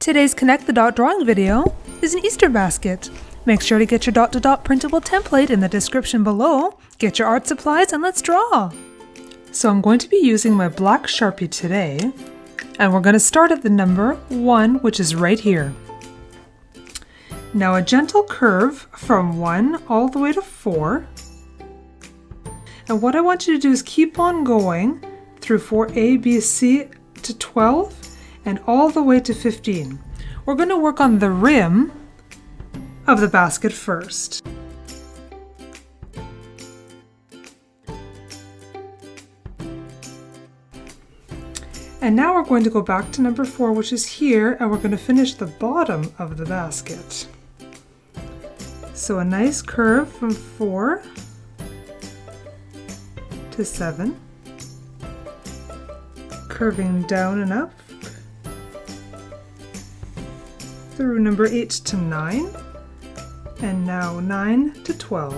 Today's Connect the Dot drawing video is an Easter basket. Make sure to get your dot-to-dot printable template in the description below. Get your art supplies and let's draw! So I'm going to be using my black Sharpie today, and we're going to start at the number 1, which is right here. Now a gentle curve from 1 all the way to 4. And what I want you to do is keep on going through 4A, B, C to 12 and all the way to 15. We're going to work on the rim of the basket first. And now we're going to go back to number 4, which is here, and we're going to finish the bottom of the basket. So a nice curve from 4 to 7, curving down and up through number 8 to 9, and now 9 to 12.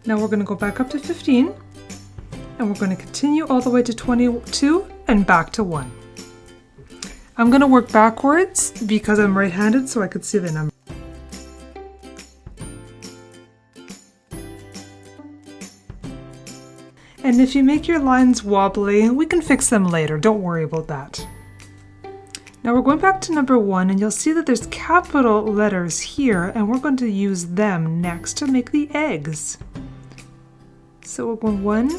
Now we're going to go back up to 15, and we're going to continue all the way to 22 and back to 1. I'm going to work backwards because I'm right-handed so I could see the number. And if you make your lines wobbly, we can fix them later, don't worry about that. Now we're going back to number 1, and you'll see that there's capital letters here, and we're going to use them next to make the eggs. So we're going 1,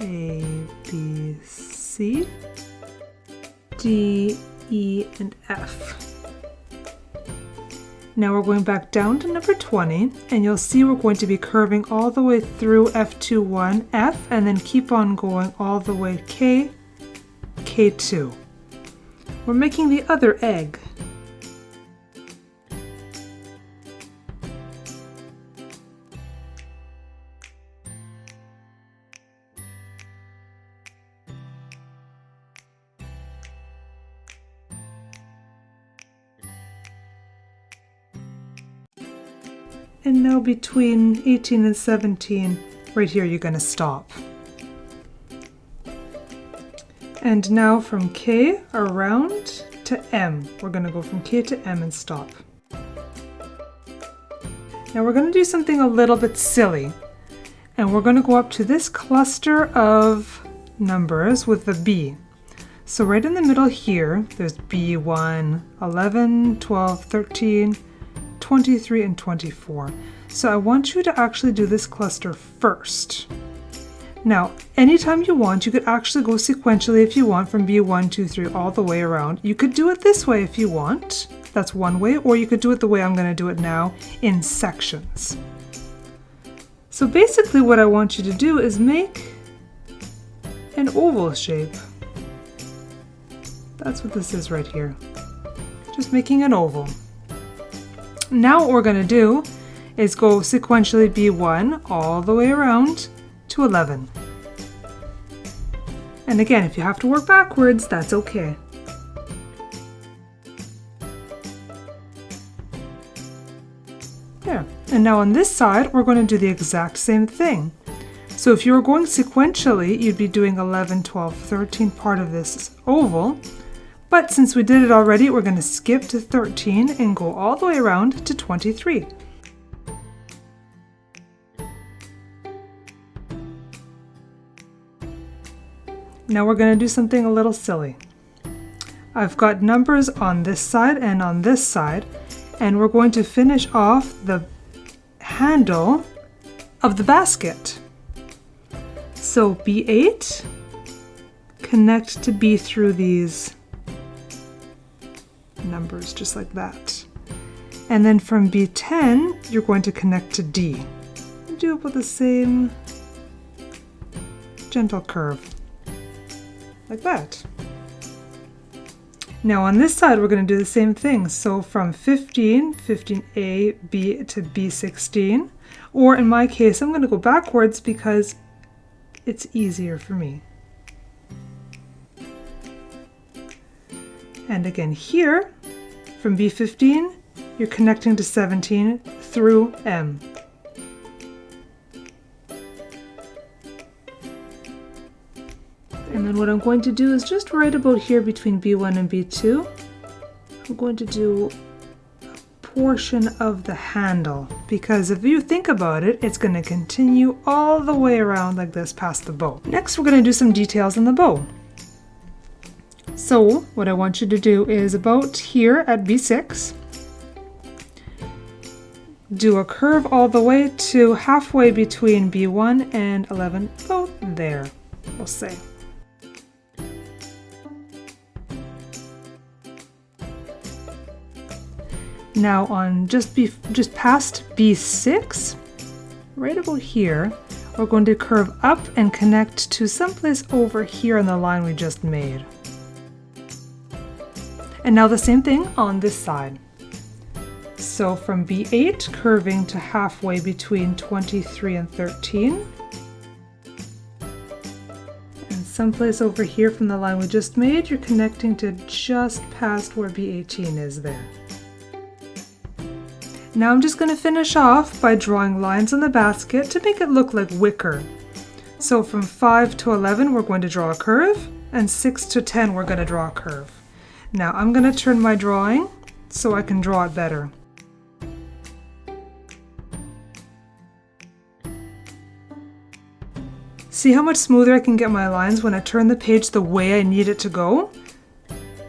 A, B, C, D, E, and F. Now we're going back down to number 20, and you'll see we're going to be curving all the way through F21, F, and then keep on going all the way K, K2. We're making the other egg. And now between 18 and 17, right here you're going to stop. And now from K around to M. We're going to go from K to M and stop. Now we're going to do something a little bit silly. And we're going to go up to this cluster of numbers with the B. So right in the middle here, there's B1, 11, 12, 13, 23, and 24. So I want you to actually do this cluster first. Now, anytime you want, you could actually go sequentially if you want from B1, 2, 3 all the way around. You could do it this way if you want. That's one way, or you could do it the way I'm going to do it now in sections. So basically what I want you to do is make an oval shape. That's what this is right here. Just making an oval. Now what we're going to do is go sequentially B1 all the way around to 11. And again, if you have to work backwards, that's okay. There. And now on this side, we're going to do the exact same thing. So if you were going sequentially, you'd be doing 11, 12, 13, part of this oval. But since we did it already, we're going to skip to 13 and go all the way around to 23. Now we're going to do something a little silly. I've got numbers on this side and on this side, and we're going to finish off the handle of the basket. So B8, connect to B through these numbers just like that. And then from B10, you're going to connect to D. Do about the same gentle curve, like that. Now on this side, we're going to do the same thing. So from 15, 15A, B to B16, or in my case, I'm going to go backwards because it's easier for me. And again here, from B15, you're connecting to 17 through M. And then what I'm going to do is just right about here between B1 and B2, I'm going to do a portion of the handle, because if you think about it, it's going to continue all the way around like this past the bow. Next, we're going to do some details on the bow. So what I want you to do is about here at B6, do a curve all the way to halfway between B1 and 11, about there, we'll say. Now on just past B6, right about here, we're going to curve up and connect to someplace over here on the line we just made. And now the same thing on this side. So from B8, curving to halfway between 23 and 13. And someplace over here from the line we just made, you're connecting to just past where B18 is there. Now I'm just going to finish off by drawing lines on the basket to make it look like wicker. So from 5 to 11 we're going to draw a curve, and 6 to 10 we're going to draw a curve. Now I'm going to turn my drawing so I can draw it better. See how much smoother I can get my lines when I turn the page the way I need it to go?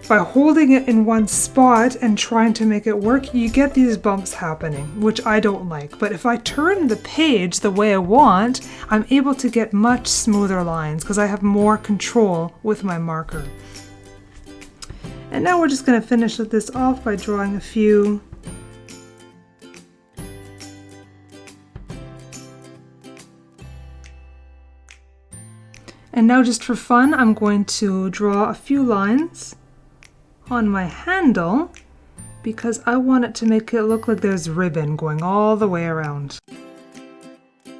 By holding it in one spot and trying to make it work, you get these bumps happening, which I don't like. But if I turn the page the way I want, I'm able to get much smoother lines because I have more control with my marker. And now we're just going to finish this off by drawing a few And now just for fun, I'm going to draw a few lines on my handle because I want it to make it look like there's ribbon going all the way around.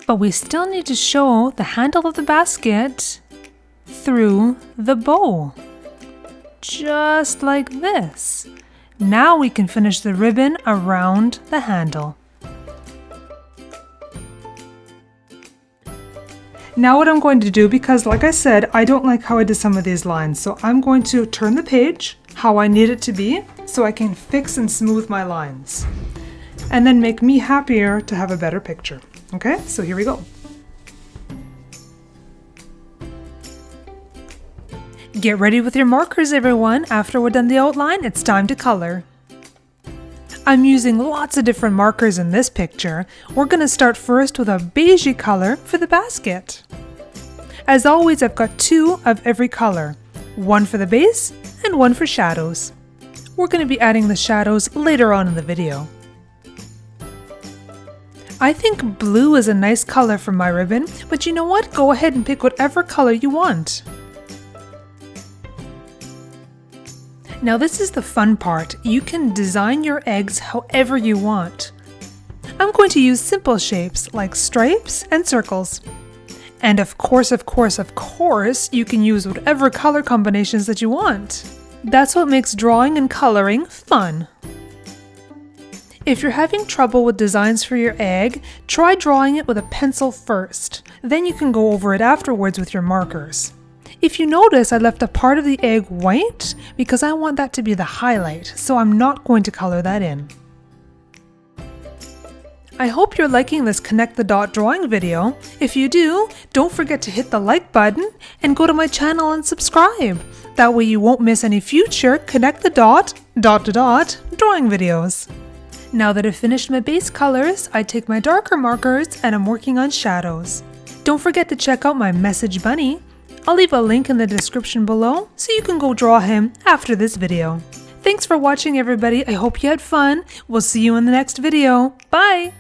But we still need to show the handle of the basket through the bow. Just like this. Now we can finish the ribbon around the handle. Now what I'm going to do, because like I said, I don't like how I did some of these lines, so I'm going to turn the page how I need it to be so I can fix and smooth my lines. And then make me happier to have a better picture. Okay, so here we go. Get ready with your markers, everyone. After we're done the outline, it's time to color. I'm using lots of different markers in this picture. We're going to start first with a beigey color for the basket. As always, I've got 2 of every color, one for the base and one for shadows. We're going to be adding the shadows later on in the video. I think blue is a nice color for my ribbon, but you know what? Go ahead and pick whatever color you want. Now this is the fun part. You can design your eggs however you want. I'm going to use simple shapes like stripes and circles. And of course, you can use whatever color combinations that you want. That's what makes drawing and coloring fun. If you're having trouble with designs for your egg, try drawing it with a pencil first. Then you can go over it afterwards with your markers. If you notice, I left a part of the egg white because I want that to be the highlight, so I'm not going to color that in. I hope you're liking this Connect the Dot drawing video. If you do, don't forget to hit the like button and go to my channel and subscribe. That way you won't miss any future Connect the Dot drawing videos. Now that I've finished my base colors, I take my darker markers and I'm working on shadows. Don't forget to check out my message bunny. I'll leave a link in the description below so you can go draw him after this video. Thanks for watching, everybody. I hope you had fun. We'll see you in the next video. Bye!